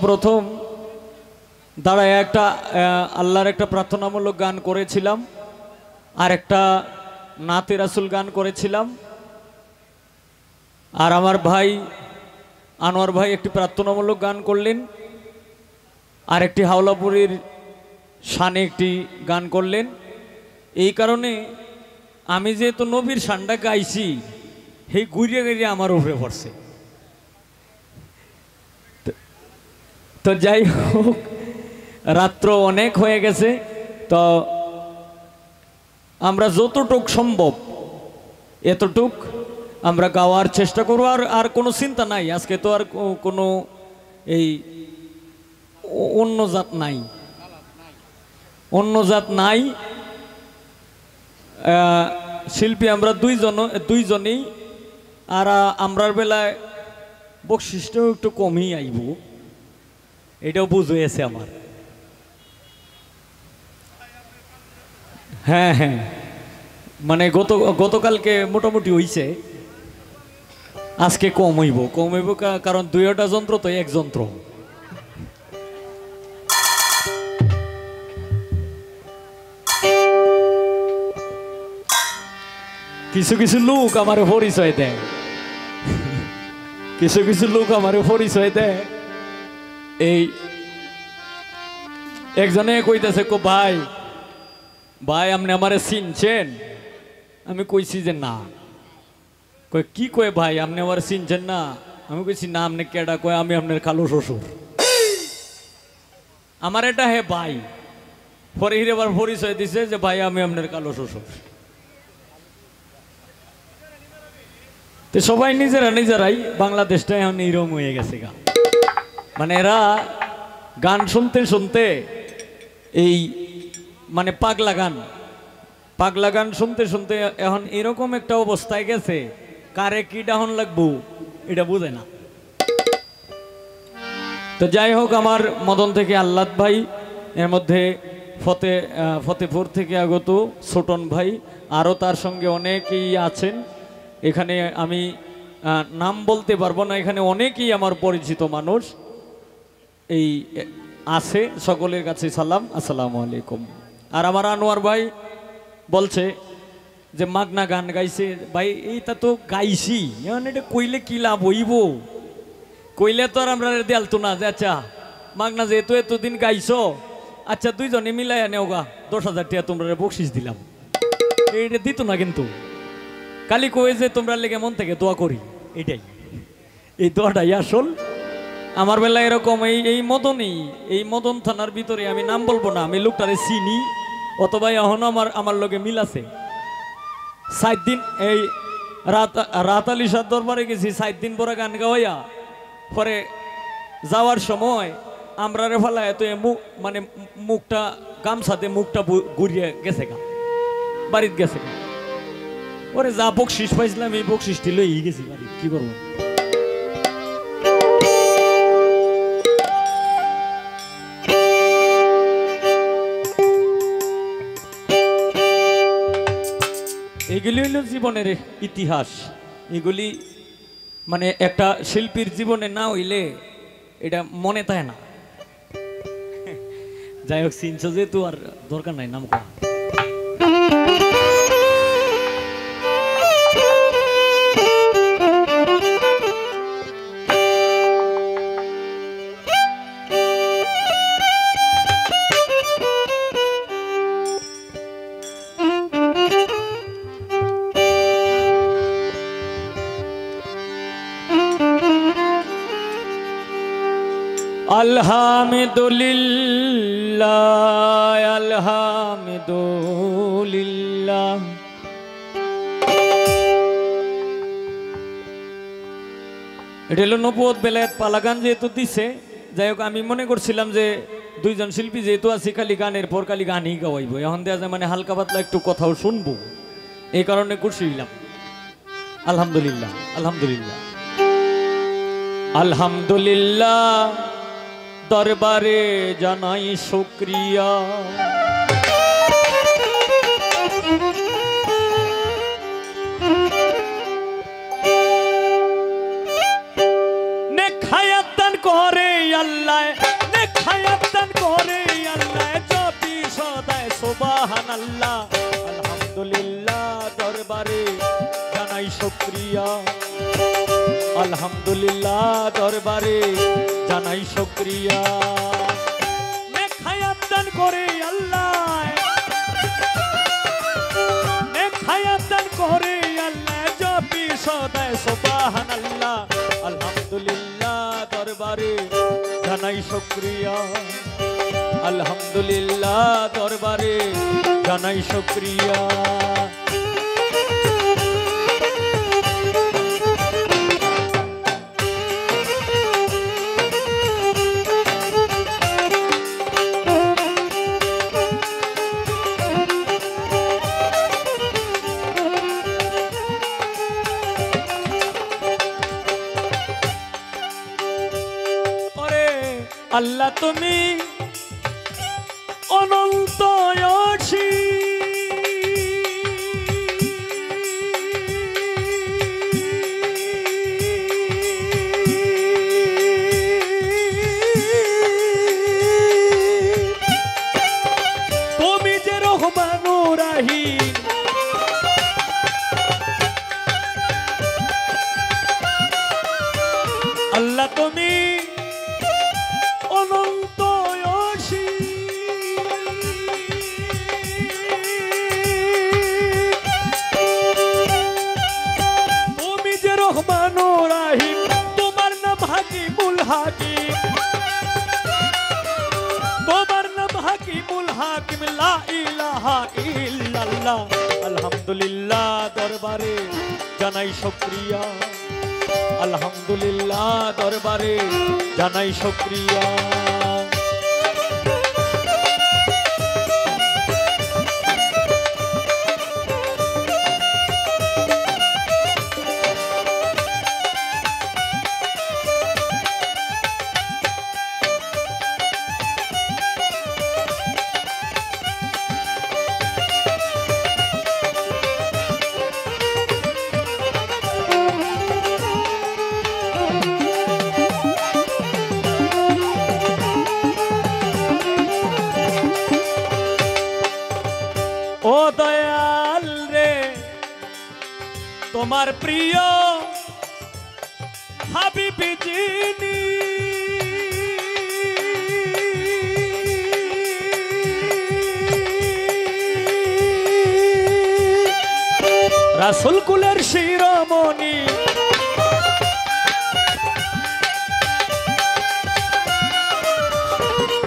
সর্বপ্রথম দাঁড়ায় একটা আল্লাহর একটা প্রার্থনামূলক গান করেছিলাম, আর একটা নাতে রাসূল গান করেছিলাম, আর আমার ভাই আনোয়ার ভাই একটি প্রার্থনামূলক গান করলেন, আর একটি হাওলাপুরীর শানে একটি গান করলেন। এই কারণে আমি যেহেতু নবীর শানটা গাইছি, সেই ঘুরিয়ে ঘুরিয়ে আমার উপরে পড়ছে। তো যাই হোক, রাত্র অনেক হয়ে গেছে, তো আমরা যতটুক সম্ভব এতটুক আমরা গাওয়ার চেষ্টা করব। আর কোনো চিন্তা নাই, আজকে তো আর কোনো এই অন্য জাত নাই, অন্য জাত নাই। শিল্পী আমরা দুইজনেই, আর আমরার বেলায় বৈশিষ্ট্য একটু কমই আইব, এটাও বুঝেছে আমার। হ্যাঁ হ্যাঁ, মানে গতকালকে মোটামুটি হইছে, আজকে কম হইব কারণ দুইটা যন্ত্র তো এক যন্ত্র। কিছু কিছু লোক আমার পরিচয় দেয়, কিছু কিছু লোক আমার পরিচয় দেয়। এই একজনে কইতেছে, ভাই ভাই আপনি আমারে চিনছেন? আমি কইছি যে না। কই কি কয় ভাই আপনি আমার চিনছেন না? আমি কইছি না। আপনি কেডা? কয় আমি আপনার কালো শ্বশুর। আমার এটা হে ভাই, পরে হিরে আবার পরিচয় দিছে যে ভাই আমি আপনার কালো শ্বশুর। তো সবাই নিজেরাই, বাংলাদেশটা এখন এরকম হয়ে গেছে গা। মানে এরা গান শুনতে শুনতে এই মানে পাগলা গান শুনতে শুনতে এখন এরকম একটা অবস্থায় গেছে, কারে কি ডাহন লাগবো এটা বুঝে না। তো যাই হোক, আমার মদন থেকে আল্লাদ ভাই, এর মধ্যে ফতেপুর থেকে আগত ছোটন ভাই, আরও তার সঙ্গে অনেকেই আছেন। এখানে আমি নাম বলতে পারবো না, এখানে অনেকেই আমার পরিচিত মানুষ এই আছে। সকলের কাছে সালাম, আসসালামু আলাইকুম। আর আমার আনোয়ার ভাই বলছে যে মাগনা গান গাইছে। ভাই এইটা তো গাইছি, এটা কইলে কি লাভ হইব? কইলে তো আর আমরা দেয়ালতো না যে আচ্ছা মাগনা যেহেতু এতদিন গাইছো, আচ্ছা দুইজনে মিলাই নেও গা 10,000 টাকা তোমরা বকশিস দিলাম, এইটা দিত না। কিন্তু কালি কয়ে যে তোমরা লেগে মন থেকে দোয়া করি, এটাই, এই দোয়াটাই আসল। আমার বেলা এরকম এই মদন থানার ভিতরে, আমি নাম বলবো না, আমি লোকটারে চিনি, অথবা এখনো আমার লগে মিল আছে। 7 দিন এই রাত আলী শাহ দরবারে গেছি, 7 দিন পরে গান গাওয়াইয়া পরে যাওয়ার সময় আমরা রে ফেলায় তো মানে মুখটা গামছাতে মুখটা ঘুরিয়ে গেছে গা, বাড়িত গেছে গা। ওরে যা বকশিস পাইছিলাম এই বকশিসটি লই গেছি বাড়ি, কি করবো। এগুলি হইল জীবনের ইতিহাস। এগুলি মানে একটা শিল্পীর জীবনে না হইলে এটা মনে থাকে না। যাই হোক, চিনছো যেহেতু আর দরকার নাই নাম করা। আলহামদুলিল্লাহ আলহামদুলিল্লাহ। এটা হলো নবুয়ত বেলায়েত পালা গান যেহেতু দিছে। যাই হোক, আমি মনে করছিলাম যে দুইজন শিল্পী যেহেতু আছি, খালি গানের পর খালি গানই গাওয়াইব, এখন দেওয়া যায় মানে হালকা পাতলা একটু কথাও শুনবো, এই কারণে খুশি হইলাম। আলহামদুলিল্লাহ আলহামদুলিল্লাহ আলহামদুলিল্লাহ, দরবারে জানাই শুকরিয়া। নেক হায়াত দান করে আল্লাহ, নেখায়াত দান করে আল্লাহ জপি সদায় সুবহানাল্লাহ আলহামদুলিল্লাহ দরবারে জানাই শুকরিয়া আলহামদুলিল্লাহ দরবারে জানাই শুকরিয়া নেখায়াত দান করে আল্লাহ নেখায়াত দান করে আল্লাহ জপি সদায় সুবহানাল্লাহ আলহামদুলিল্লাহ দরবারে জানাই শুকরিয়া আলহামদুলিল্লাহ দরবারে জানাই শুকরিয়া আল্লাহ তুমি অনন্ত অসি তুমি যে রহমানুর রহিম আল্লাহ তুমি অনন্ত অসি তুমি যে রহমানুর রহিম তোমার নাম হাকিমুল হাকিম তোমার নাম হাকিমুল হাকিম লা ইলাহা ইল্লাল্লাহ আলহামদুলিল্লাহ দরবারে জানাই শুকরিয়া আলহামদুলিল্লাহ দরবারে জানাই শুকরিয়া ও দয়াল রে তোমার প্রিয় হাবিবি যিনি রাসূল কুলের শিরোমণি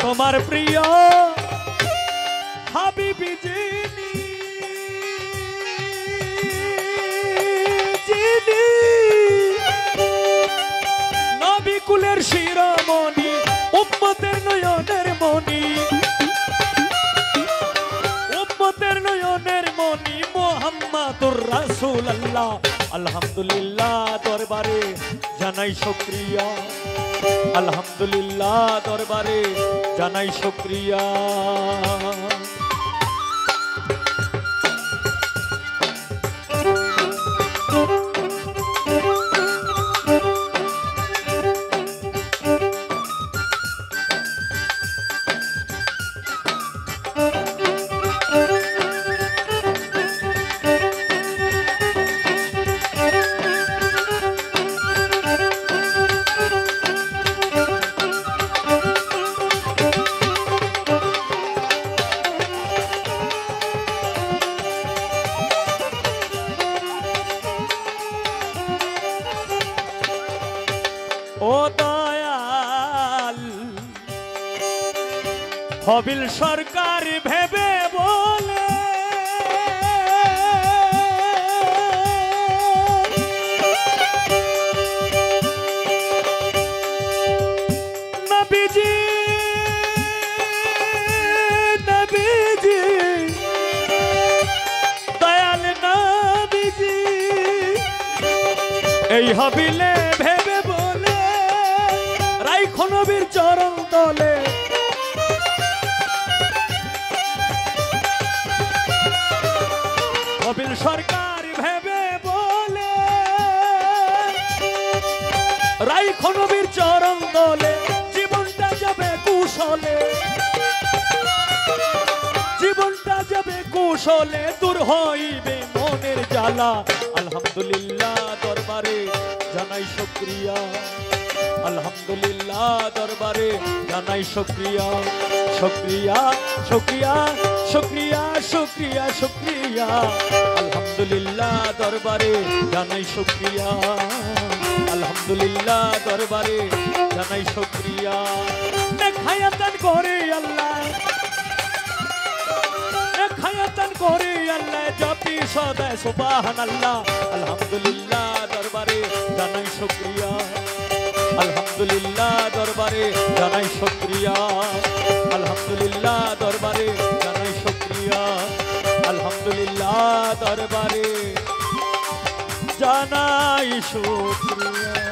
তোমার প্রিয় হাবিবি যিনি নবী কুলের শিরোমণি উম্মতের নয়নের মণি উম্মতের নয়নের মণি মুহাম্মাদুর রাসূলুল্লাহ আলহামদুলিল্লাহ দরবারে জানাই শুকরিয়া আলহামদুলিল্লাহ দরবারে জানাই শুকরিয়া ও দয়াল হবিল সরকার ভেবে বলে নবীজি নবীজি দয়াল নবীজি এই হবিলে ভেবে নবীর চরণ তলে হবিল সরকার ভেবে বলে রাইখো নবীর চরণ তলে জীবনটা যাবে কুশ কৌশলে জীবনটা যাবে কৌশলে দূর হইবে মনের জ্বালা আলহামদুলিল্লাহ দরবারে জানাই শুকরিয়া আলহামদুলিল্লাহ দরবারে জানাই শুকরিয়া শুকরিয়া শুকরিয়া শুকরিয়া শুকরিয়া শুকরিয়া আলহামদুলিল্লাহ দরবারে জানাই শুকরিয়া আলহামদুলিল্লাহ দরবারে জানাই শুকরিয়া খায়াতান করে আল্লাহ খায়াতান করে আল্লাহ জপি সদা সুবহানাল্লাহ আলহামদুলিল্লাহ দরবারে জানাই শুকরিয়া আলহামদুলিল্লাহ দরবারে জানাই শুকরিয়া আলহামদুলিল্লাহ দরবারে জানাই শুকরিয়া আলহামদুলিল্লাহ দরবারে জানাই শুকরিয়া।